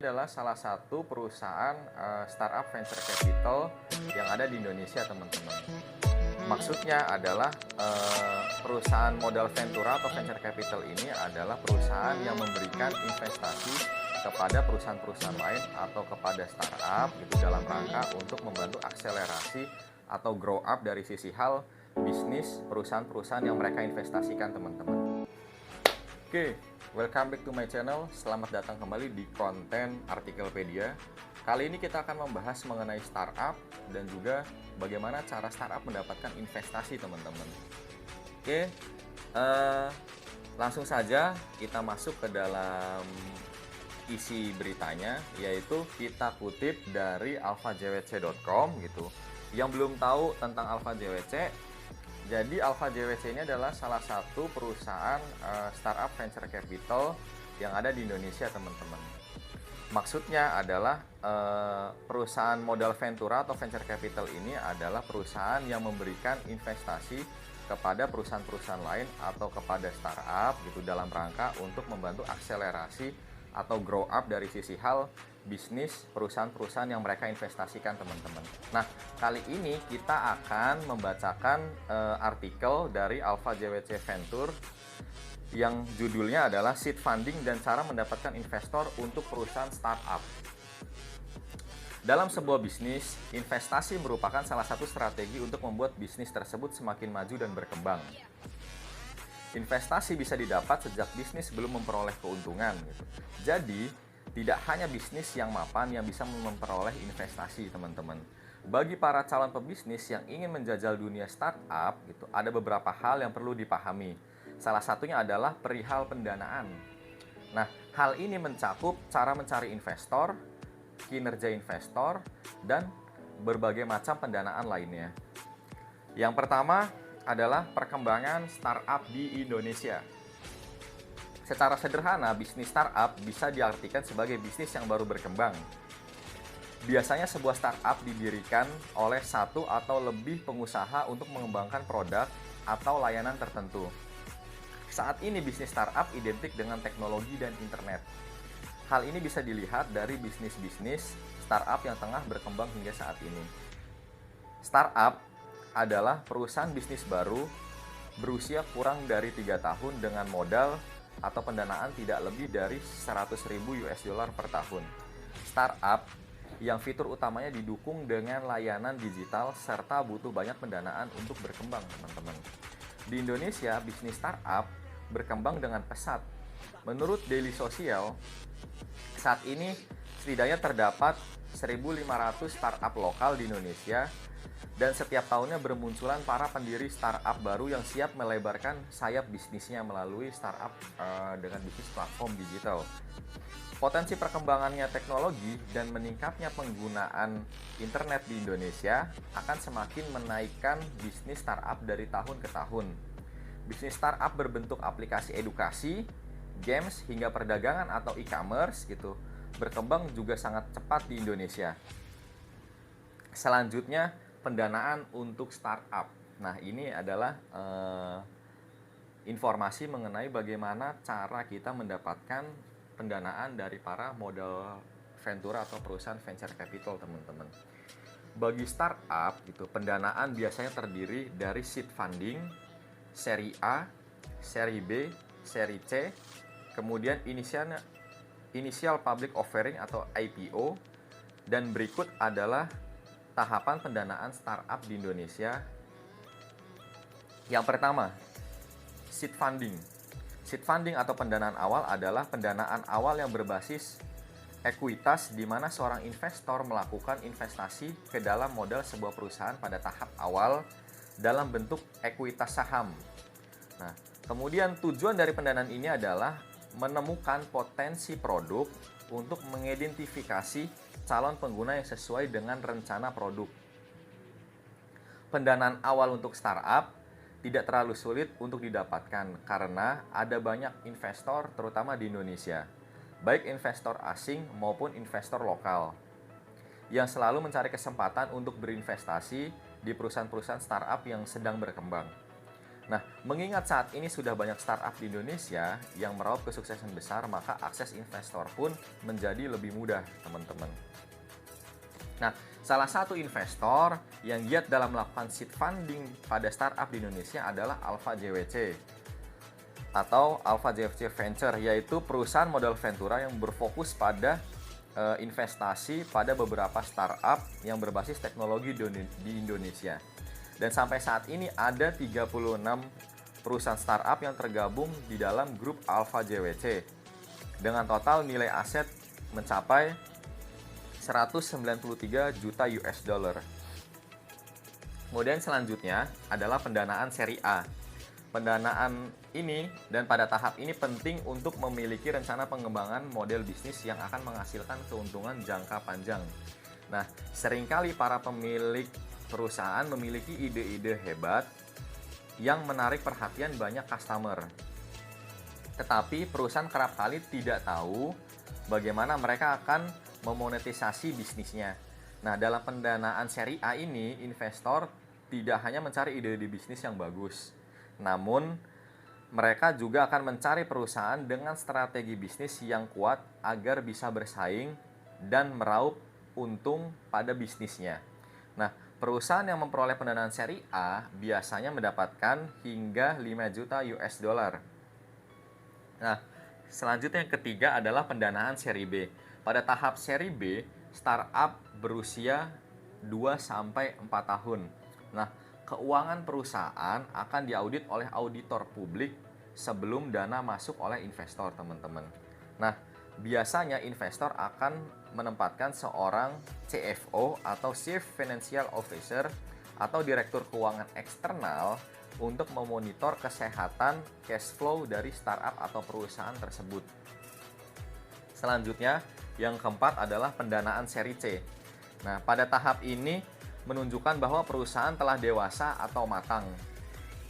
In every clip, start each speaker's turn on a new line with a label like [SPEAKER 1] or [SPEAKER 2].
[SPEAKER 1] adalah salah satu perusahaan startup venture capital yang ada di Indonesia, teman-teman. Maksudnya adalah perusahaan modal ventura atau venture capital ini adalah perusahaan yang memberikan investasi kepada perusahaan-perusahaan lain atau kepada startup gitu dalam rangka untuk membantu akselerasi atau grow up dari sisi hal bisnis perusahaan-perusahaan yang mereka investasikan, teman-teman. Oke, welcome back to my channel. Selamat datang kembali di konten Artikelpedia. Kali ini kita akan membahas mengenai startup dan juga bagaimana cara startup mendapatkan investasi, teman-teman. Oke, langsung saja kita masuk ke dalam isi beritanya, yaitu kita kutip dari alfajwc.com gitu. Yang belum tahu tentang AlfaJWC, jadi AlfaJWC ini adalah salah satu perusahaan startup venture capital yang ada di Indonesia, teman-teman. Maksudnya adalah perusahaan modal ventura atau venture capital ini adalah perusahaan yang memberikan investasi kepada perusahaan-perusahaan lain atau kepada startup gitu dalam rangka untuk membantu akselerasi atau grow up dari sisi hal bisnis perusahaan-perusahaan yang mereka investasikan, teman-teman. Nah, kali ini kita akan membacakan artikel dari AlfaJWC Venture yang judulnya adalah Seed Funding dan Cara Mendapatkan Investor untuk Perusahaan Startup. Dalam sebuah bisnis, investasi merupakan salah satu strategi untuk membuat bisnis tersebut semakin maju dan berkembang. Investasi bisa didapat sejak bisnis belum memperoleh keuntungan gitu. Jadi, tidak hanya bisnis yang mapan yang bisa memperoleh investasi, teman-teman. Bagi para calon pebisnis yang ingin menjajal dunia startup gitu, ada beberapa hal yang perlu dipahami. Salah satunya adalah perihal pendanaan. Nah, hal ini mencakup cara mencari investor, kinerja investor, dan berbagai macam pendanaan lainnya. Yang pertama adalah perkembangan startup di Indonesia. Secara sederhana, bisnis startup bisa diartikan sebagai bisnis yang baru berkembang. Biasanya sebuah startup didirikan oleh satu atau lebih pengusaha untuk mengembangkan produk atau layanan tertentu. Saat ini bisnis startup identik dengan teknologi dan internet. Hal ini bisa dilihat dari bisnis-bisnis startup yang tengah berkembang hingga saat ini. Startup adalah perusahaan bisnis baru berusia kurang dari 3 tahun dengan modal atau pendanaan tidak lebih dari 100.000 US dollar per tahun. Startup yang fitur utamanya didukung dengan layanan digital serta butuh banyak pendanaan untuk berkembang, teman-teman. Di Indonesia, bisnis startup berkembang dengan pesat. Menurut Daily Social, saat ini setidaknya terdapat 1.500 startup lokal di Indonesia dan setiap tahunnya bermunculan para pendiri startup baru yang siap melebarkan sayap bisnisnya melalui startup dengan bisnis platform digital. Potensi perkembangannya teknologi dan meningkatnya penggunaan internet di Indonesia akan semakin menaikkan bisnis startup dari tahun ke tahun. Bisnis startup berbentuk aplikasi edukasi, games, hingga perdagangan atau e-commerce gitu, berkembang juga sangat cepat di Indonesia. Selanjutnya, pendanaan untuk startup. Nah, ini adalah informasi mengenai bagaimana cara kita mendapatkan pendanaan dari para modal ventura atau perusahaan venture capital, teman-teman. Bagi startup, gitu, pendanaan biasanya terdiri dari seed funding, seri A, seri B, seri C, kemudian initial public offering atau IPO, dan berikut adalah tahapan pendanaan startup di Indonesia. Yang pertama, seed funding. Seed funding atau pendanaan awal adalah pendanaan awal yang berbasis ekuitas di mana seorang investor melakukan investasi ke dalam modal sebuah perusahaan pada tahap awal dalam bentuk ekuitas saham. Nah, kemudian tujuan dari pendanaan ini adalah menemukan potensi produk untuk mengidentifikasi calon pengguna yang sesuai dengan rencana produk. Pendanaan awal untuk startup tidak terlalu sulit untuk didapatkan karena ada banyak investor terutama di Indonesia, baik investor asing maupun investor lokal, yang selalu mencari kesempatan untuk berinvestasi di perusahaan-perusahaan startup yang sedang berkembang. Nah, mengingat saat ini sudah banyak startup di Indonesia yang meraup kesuksesan besar, maka akses investor pun menjadi lebih mudah, teman-teman. Nah, salah satu investor yang giat dalam melakukan seed funding pada startup di Indonesia adalah Alpha JWC atau Alpha JWC Venture, yaitu perusahaan modal ventura yang berfokus pada investasi pada beberapa startup yang berbasis teknologi di Indonesia. Dan sampai saat ini ada 36 perusahaan startup yang tergabung di dalam grup Alpha JWC dengan total nilai aset mencapai 193 juta US dollar. Kemudian selanjutnya adalah pendanaan seri A. Pendanaan ini dan pada tahap ini penting untuk memiliki rencana pengembangan model bisnis yang akan menghasilkan keuntungan jangka panjang. Nah, seringkali para pemilik perusahaan memiliki ide-ide hebat yang menarik perhatian banyak customer. Tetapi perusahaan kerap kali tidak tahu bagaimana mereka akan memonetisasi bisnisnya. Nah, dalam pendanaan seri A ini, investor tidak hanya mencari ide-ide bisnis yang bagus, namun mereka juga akan mencari perusahaan dengan strategi bisnis yang kuat agar bisa bersaing dan meraup untung pada bisnisnya. Nah, perusahaan yang memperoleh pendanaan seri A biasanya mendapatkan hingga 5 juta US dollar. Nah, selanjutnya yang ketiga adalah pendanaan seri B. Pada tahap seri B, startup berusia 2-4 tahun. Nah, keuangan perusahaan akan diaudit oleh auditor publik sebelum dana masuk oleh investor, teman-teman. Nah, biasanya investor akan menempatkan seorang CFO atau Chief Financial Officer atau direktur keuangan eksternal untuk memonitor kesehatan cash flow dari startup atau perusahaan tersebut. Selanjutnya, yang keempat adalah pendanaan seri C. Nah, pada tahap ini menunjukkan bahwa perusahaan telah dewasa atau matang.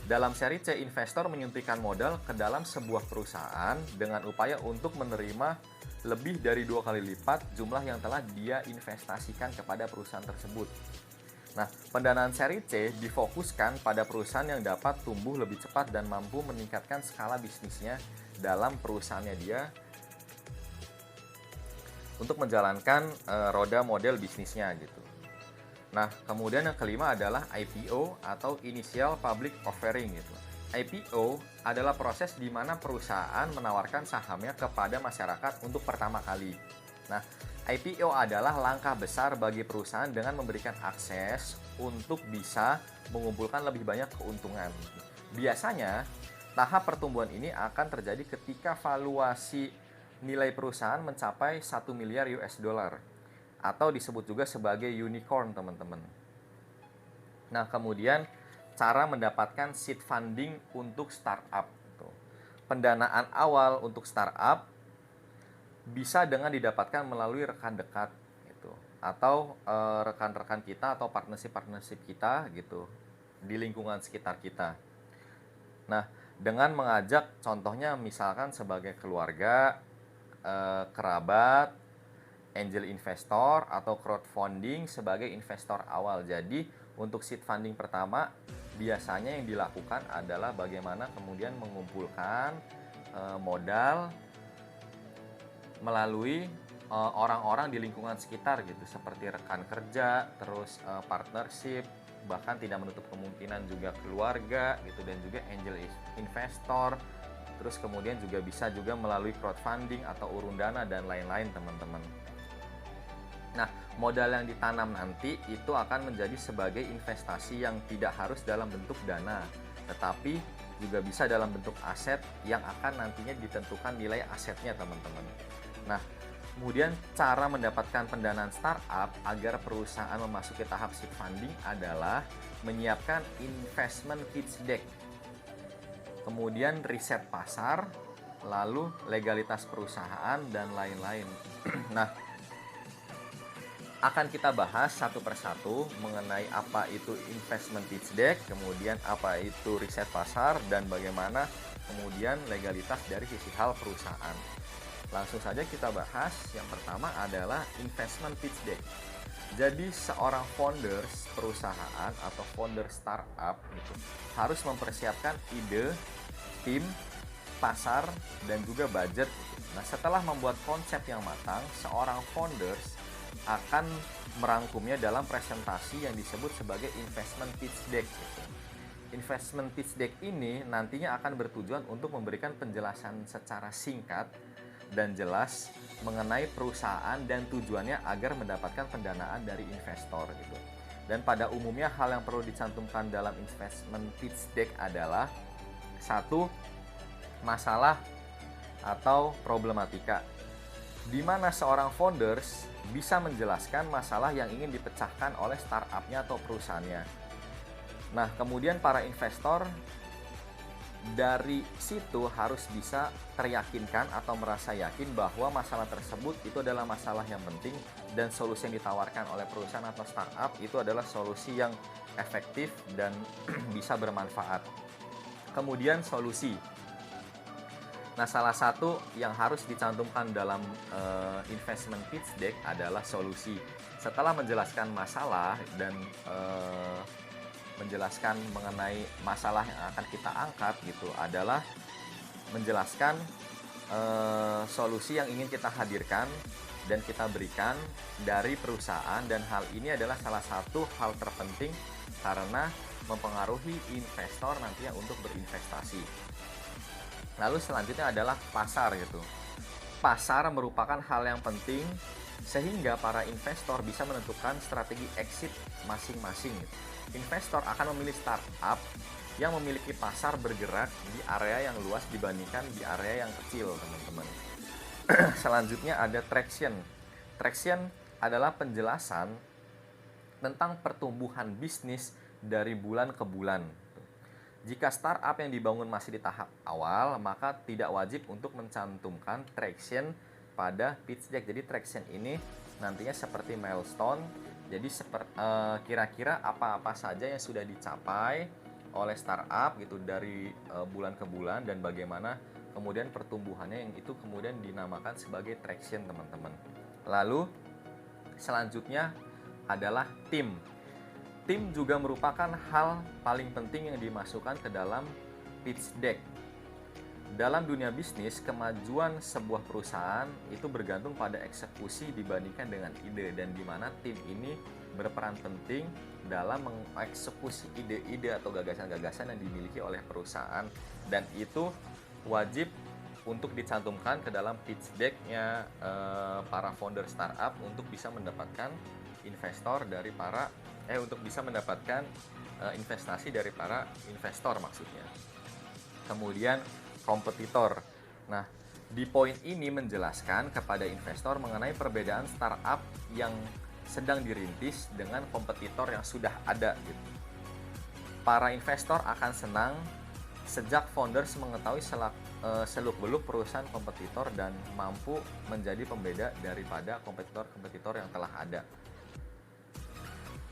[SPEAKER 1] Dalam seri C, investor menyuntikkan modal ke dalam sebuah perusahaan dengan upaya untuk menerima lebih dari 2 kali lipat jumlah yang telah dia investasikan kepada perusahaan tersebut. Nah, pendanaan seri C difokuskan pada perusahaan yang dapat tumbuh lebih cepat dan mampu meningkatkan skala bisnisnya dalam perusahaannya dia untuk menjalankan roda model bisnisnya gitu. Nah, kemudian yang kelima adalah IPO atau Initial Public Offering gitu. IPO adalah proses di mana perusahaan menawarkan sahamnya kepada masyarakat untuk pertama kali. Nah, IPO adalah langkah besar bagi perusahaan dengan memberikan akses untuk bisa mengumpulkan lebih banyak keuntungan. Biasanya, tahap pertumbuhan ini akan terjadi ketika valuasi nilai perusahaan mencapai 1 miliar US dollar atau disebut juga sebagai unicorn, teman-teman. Nah, kemudian cara mendapatkan seed funding untuk startup. Pendanaan awal untuk startup bisa dengan didapatkan melalui rekan dekat gitu, atau rekan-rekan kita atau partnership kita gitu di lingkungan sekitar kita. Nah, dengan mengajak contohnya misalkan sebagai keluarga, kerabat, angel investor atau crowdfunding sebagai investor awal. Jadi untuk seed funding pertama biasanya yang dilakukan adalah bagaimana kemudian mengumpulkan modal melalui orang-orang di lingkungan sekitar gitu, seperti rekan kerja, terus partnership, bahkan tidak menutup kemungkinan juga keluarga gitu, dan juga angel investor. Terus kemudian juga bisa juga melalui crowdfunding atau urun dana dan lain-lain, teman-teman. Nah, modal yang ditanam nanti itu akan menjadi sebagai investasi yang tidak harus dalam bentuk dana, tetapi juga bisa dalam bentuk aset yang akan nantinya ditentukan nilai asetnya, teman-teman. Nah, kemudian cara mendapatkan pendanaan startup agar perusahaan memasuki tahap seed funding adalah menyiapkan investment pitch deck, kemudian riset pasar, lalu legalitas perusahaan, dan lain-lain. Nah, akan kita bahas satu persatu mengenai apa itu investment pitch deck, kemudian apa itu riset pasar, dan bagaimana kemudian legalitas dari sisi hal perusahaan. Langsung saja kita bahas. Yang pertama adalah investment pitch deck. Jadi seorang founders perusahaan atau founder startup gitu harus mempersiapkan ide, tim, pasar, dan juga budget gitu. Nah, setelah membuat konsep yang matang, seorang founders akan merangkumnya dalam presentasi yang disebut sebagai investment pitch deck gitu. Investment pitch deck ini nantinya akan bertujuan untuk memberikan penjelasan secara singkat dan jelas mengenai perusahaan dan tujuannya agar mendapatkan pendanaan dari investor gitu. Dan pada umumnya hal yang perlu dicantumkan dalam investment pitch deck adalah satu, masalah atau problematika, di mana seorang founders bisa menjelaskan masalah yang ingin dipecahkan oleh startupnya atau perusahaannya. Nah, kemudian para investor dari situ harus bisa teryakinkan atau merasa yakin bahwa masalah tersebut itu adalah masalah yang penting dan solusi yang ditawarkan oleh perusahaan atau startup itu adalah solusi yang efektif dan bisa bermanfaat. Kemudian solusi. Nah, salah satu yang harus dicantumkan dalam investment pitch deck adalah solusi. Setelah menjelaskan masalah dan menjelaskan mengenai masalah yang akan kita angkat gitu adalah menjelaskan solusi yang ingin kita hadirkan dan kita berikan dari perusahaan, dan hal ini adalah salah satu hal terpenting karena mempengaruhi investor nantinya untuk berinvestasi. Lalu selanjutnya adalah pasar gitu. Pasar merupakan hal yang penting sehingga para investor bisa menentukan strategi exit masing-masing gitu. Investor akan memilih startup yang memiliki pasar bergerak di area yang luas dibandingkan di area yang kecil, teman-teman. Selanjutnya ada traction. Traction adalah penjelasan tentang pertumbuhan bisnis dari bulan ke bulan. Jika startup yang dibangun masih di tahap awal, maka tidak wajib untuk mencantumkan traction pada pitch deck. Jadi traction ini nantinya seperti milestone. Jadi kira-kira apa-apa saja yang sudah dicapai oleh startup gitu dari bulan ke bulan dan bagaimana kemudian pertumbuhannya, yang itu kemudian dinamakan sebagai traction, teman-teman. Lalu selanjutnya adalah tim. Tim juga merupakan hal paling penting yang dimasukkan ke dalam pitch deck. Dalam dunia bisnis, kemajuan sebuah perusahaan itu bergantung pada eksekusi dibandingkan dengan ide, dan di mana tim ini berperan penting dalam mengeksekusi ide-ide atau gagasan-gagasan yang dimiliki oleh perusahaan, dan itu wajib untuk dicantumkan ke dalam pitch deck-nya para founder startup untuk bisa mendapatkan investor dari para untuk bisa mendapatkan investasi dari para investor maksudnya. Kemudian kompetitor. Nah, di poin ini menjelaskan kepada investor mengenai perbedaan startup yang sedang dirintis dengan kompetitor yang sudah ada gitu. Para investor akan senang sejak founders mengetahui seluk-beluk perusahaan kompetitor dan mampu menjadi pembeda daripada kompetitor-kompetitor yang telah ada.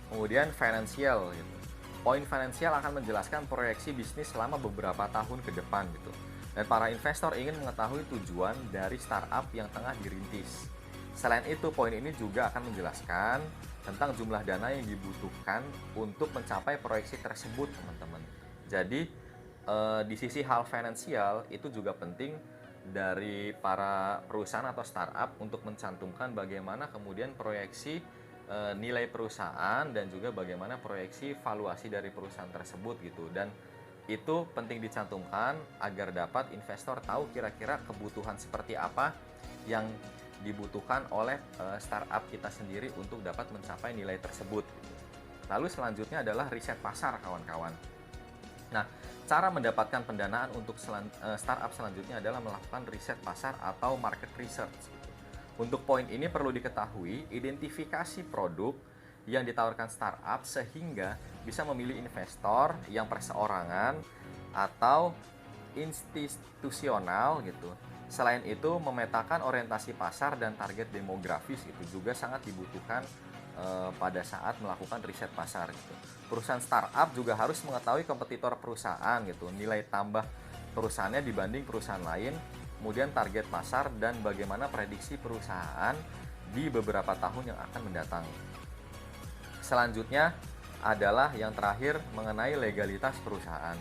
[SPEAKER 1] Kemudian financial gitu. Poin finansial akan menjelaskan proyeksi bisnis selama beberapa tahun ke depan gitu. Dan para investor ingin mengetahui tujuan dari startup yang tengah dirintis. Selain itu, poin ini juga akan menjelaskan tentang jumlah dana yang dibutuhkan untuk mencapai proyeksi tersebut, teman-teman. Jadi, di sisi hal finansial itu juga penting dari para perusahaan atau startup untuk mencantumkan bagaimana kemudian proyeksi nilai perusahaan dan juga bagaimana proyeksi valuasi dari perusahaan tersebut gitu. Dan itu penting dicantumkan agar dapat investor tahu kira-kira kebutuhan seperti apa yang dibutuhkan oleh startup kita sendiri untuk dapat mencapai nilai tersebut. Lalu selanjutnya adalah riset pasar, kawan-kawan. Nah, cara mendapatkan pendanaan untuk startup selanjutnya adalah melakukan riset pasar atau market research. Untuk poin ini perlu diketahui identifikasi produk yang ditawarkan startup sehingga bisa memilih investor yang perseorangan atau institusional gitu. Selain itu, memetakan orientasi pasar dan target demografis itu juga sangat dibutuhkan pada saat melakukan riset pasar gitu. Perusahaan startup juga harus mengetahui kompetitor perusahaan gitu, nilai tambah perusahaannya dibanding perusahaan lain, kemudian target pasar dan bagaimana prediksi perusahaan di beberapa tahun yang akan mendatang. Selanjutnya adalah yang terakhir mengenai legalitas perusahaan.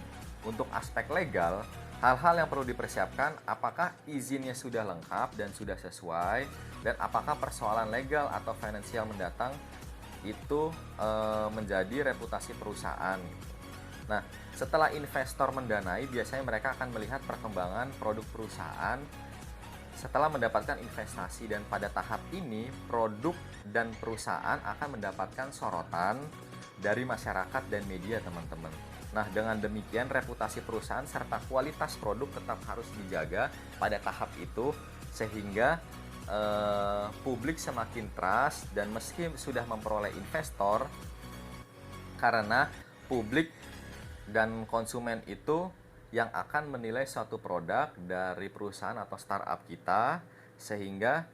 [SPEAKER 1] Untuk aspek legal, hal-hal yang perlu dipersiapkan, apakah izinnya sudah lengkap dan sudah sesuai, dan apakah persoalan legal atau finansial mendatang itu menjadi reputasi perusahaan. Nah, setelah investor mendanai, biasanya mereka akan melihat perkembangan produk perusahaan setelah mendapatkan investasi, dan pada tahap ini produk dan perusahaan akan mendapatkan sorotan dari masyarakat dan media, teman-teman. Nah, dengan demikian reputasi perusahaan serta kualitas produk tetap harus dijaga pada tahap itu, sehingga publik semakin trust, dan meski sudah memperoleh investor, karena publik dan konsumen itu yang akan menilai suatu produk dari perusahaan atau startup kita, sehingga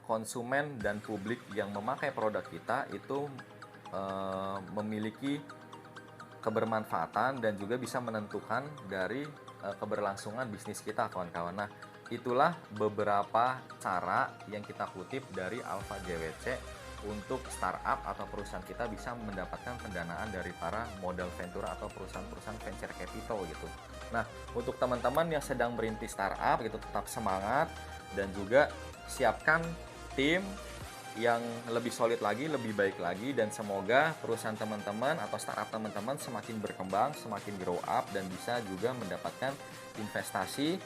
[SPEAKER 1] konsumen dan publik yang memakai produk kita itu memiliki kebermanfaatan dan juga bisa menentukan dari keberlangsungan bisnis kita, kawan-kawan. Nah, itulah beberapa cara yang kita kutip dari Alpha GWC untuk startup atau perusahaan kita bisa mendapatkan pendanaan dari para modal ventura atau perusahaan-perusahaan venture capital gitu. Nah, untuk teman-teman yang sedang merintis startup gitu, tetap semangat dan juga siapkan tim yang lebih solid lagi, lebih baik lagi, dan semoga perusahaan teman-teman atau startup teman-teman semakin berkembang, semakin grow up, dan bisa juga mendapatkan investasi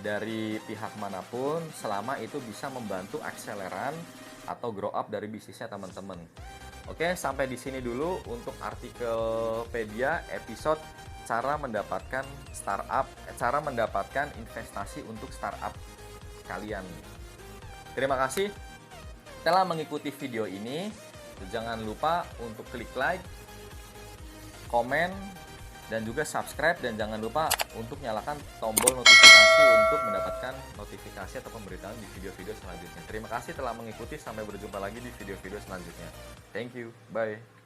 [SPEAKER 1] dari pihak manapun selama itu bisa membantu akseleran atau grow up dari bisnisnya teman-teman. Oke, sampai di sini dulu untuk Artikelpedia episode cara mendapatkan investasi untuk startup kalian. Terima kasih telah mengikuti video ini. Jangan lupa untuk klik like, komen, dan juga subscribe, dan jangan lupa untuk nyalakan tombol notifikasi untuk mendapatkan notifikasi atau pemberitahuan di video-video selanjutnya. Terima kasih telah mengikuti, sampai berjumpa lagi di video-video selanjutnya. Thank you, bye.